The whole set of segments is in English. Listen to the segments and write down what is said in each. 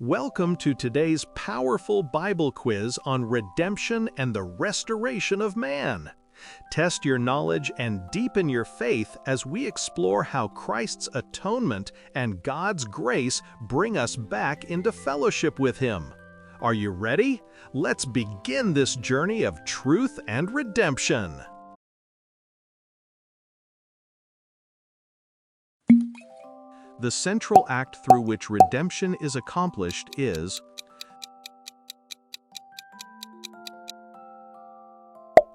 Welcome to today's powerful Bible quiz on redemption and the restoration of man. Test your knowledge and deepen your faith as we explore how Christ's atonement and God's grace bring us back into fellowship with Him. Are you ready? Let's begin this journey of truth and redemption. The central act through which redemption is accomplished is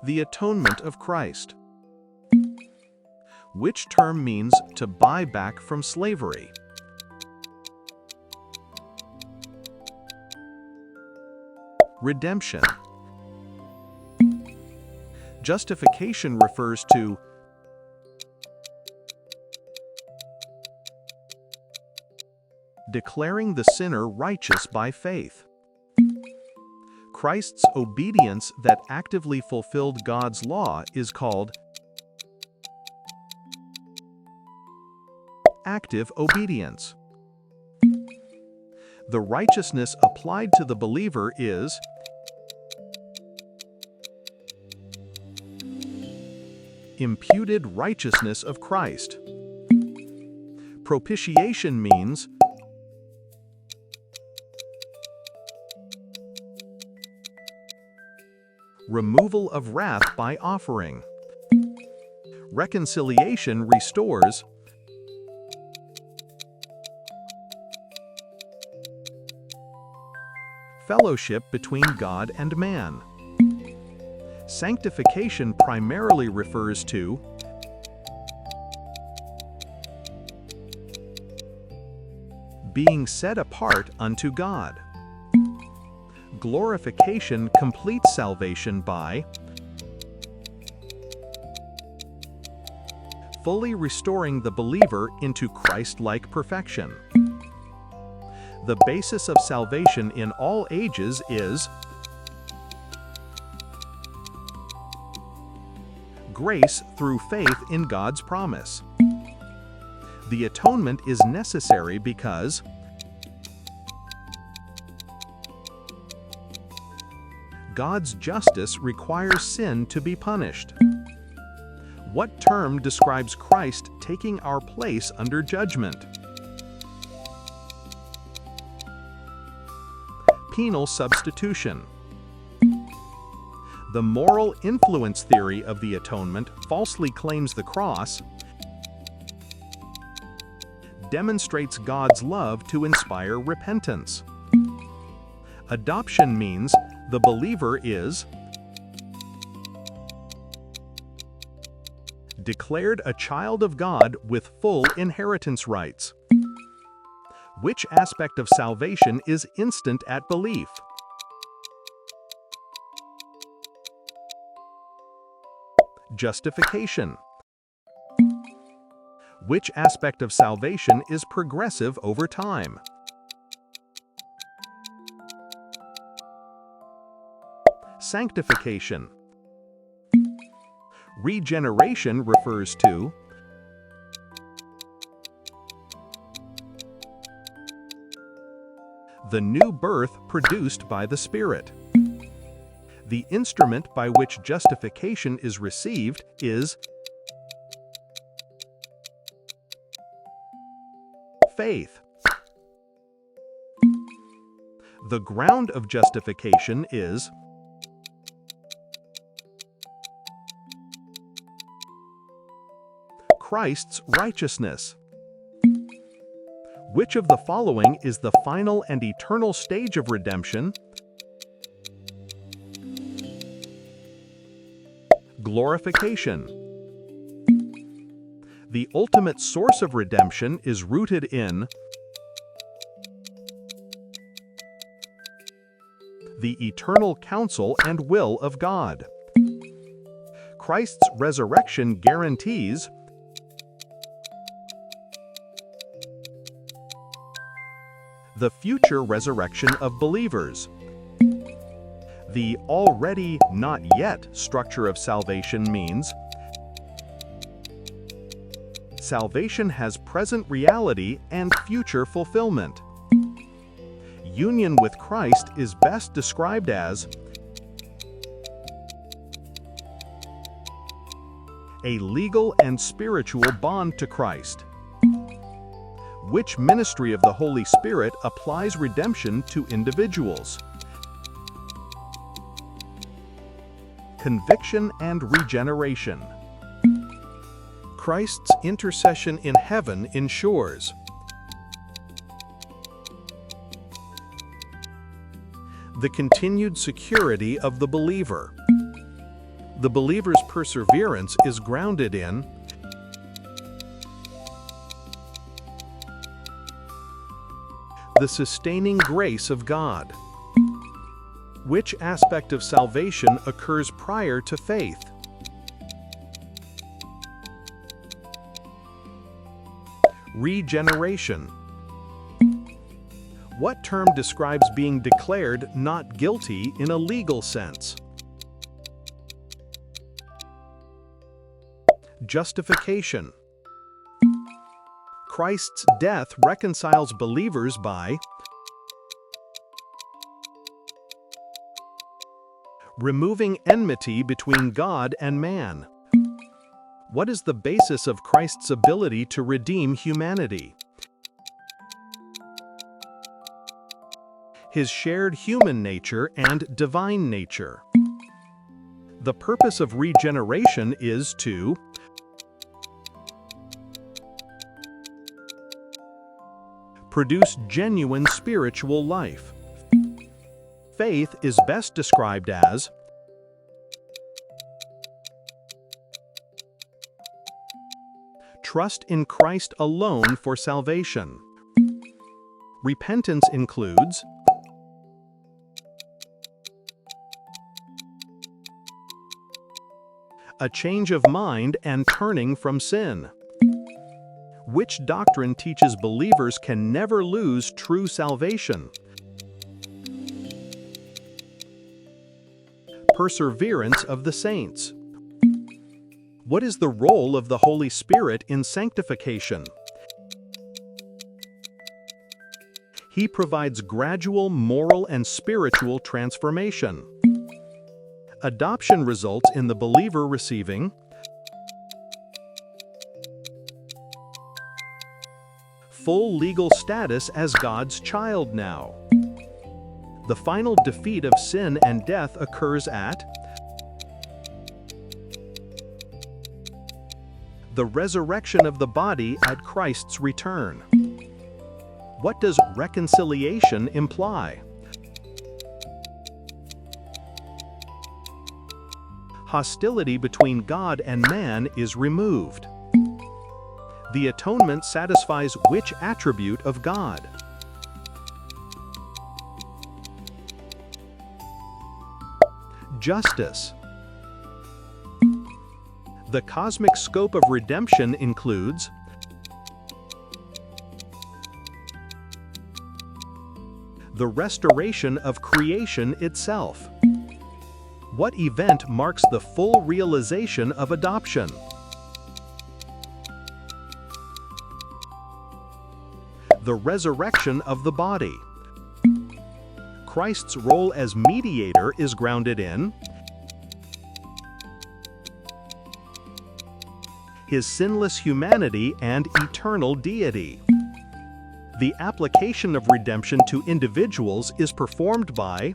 the atonement of Christ, which term means to buy back from slavery. Redemption. Justification refers to declaring the sinner righteous by faith. Christ's obedience that actively fulfilled God's law is called active obedience. The righteousness applied to the believer is imputed righteousness of Christ. Propitiation means removal of wrath by offering. Reconciliation restores fellowship between God and man. Sanctification primarily refers to being set apart unto God. Glorification completes salvation by fully restoring the believer into Christ-like perfection. The basis of salvation in all ages is grace through faith in God's promise. The atonement is necessary because God's justice requires sin to be punished. What term describes Christ taking our place under judgment? Penal substitution. The moral influence theory of the atonement falsely claims the cross demonstrates God's love to inspire repentance. Adoption means the believer is declared a child of God with full inheritance rights. Which aspect of salvation is instant at belief? Justification. Which aspect of salvation is progressive over time? Sanctification. Regeneration refers to the new birth produced by the Spirit. The instrument by which justification is received is faith. The ground of justification is Christ's righteousness. Which of the following is the final and eternal stage of redemption? Glorification. The ultimate source of redemption is rooted in the eternal counsel and will of God. Christ's resurrection guarantees the future resurrection of believers. The already, not yet structure of salvation means salvation has present reality and future fulfillment. union with Christ is best described as a legal and spiritual bond to Christ. Which ministry of the Holy Spirit applies redemption to individuals? Conviction and regeneration. Christ's intercession in heaven ensures the continued security of the believer. The believer's perseverance is grounded in the sustaining grace of God. Which aspect of salvation occurs prior to faith? Regeneration. What term describes being declared not guilty in a legal sense? Justification. Christ's death reconciles believers by removing enmity between God and man. What is the basis of Christ's ability to redeem humanity? His shared human nature and divine nature. The purpose of regeneration is to produce genuine spiritual life. Faith is best described as trust in Christ alone for salvation. Repentance includes a change of mind and turning from sin. Which doctrine teaches believers can never lose true salvation? Perseverance of the saints. What is the role of the Holy Spirit in sanctification? He provides gradual moral and spiritual transformation. Adoption results in the believer receiving full legal status as God's child now. The final defeat of sin and death occurs at the resurrection of the body at Christ's return. What does reconciliation imply? Hostility between God and man is removed. The atonement satisfies which attribute of God? Justice. The cosmic scope of redemption includes the restoration of creation itself. What event marks the full realization of adoption? The resurrection of the body. Christ's role as mediator is grounded in his sinless humanity and eternal deity. The application of redemption to individuals is performed by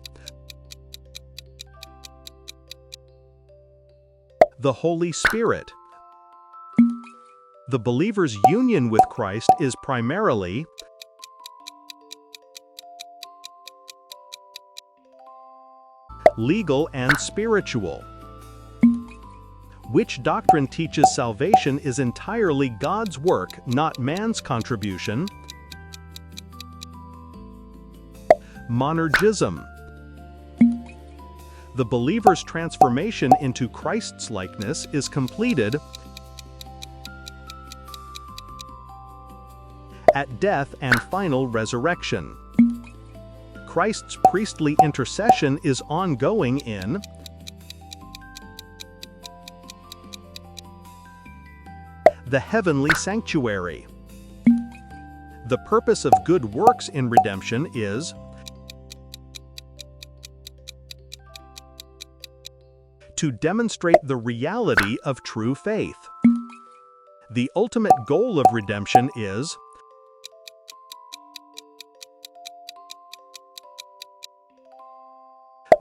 the Holy Spirit. The believer's union with Christ is primarily legal and spiritual. Which doctrine teaches salvation is entirely God's work, not man's contribution? Monergism. The believer's transformation into Christ's likeness is completed at death and final resurrection. Christ's priestly intercession is ongoing in the heavenly sanctuary. The purpose of good works in redemption is to demonstrate the reality of true faith. The ultimate goal of redemption is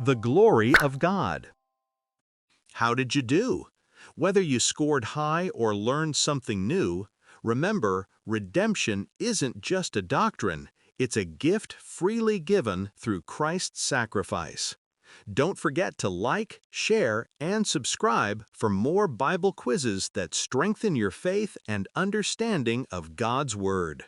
the glory of God. How did you do? Whether you scored high or learned something new, remember, redemption isn't just a doctrine, it's a gift freely given through Christ's sacrifice. Don't forget to like, share, and subscribe for more Bible quizzes that strengthen your faith and understanding of God's Word.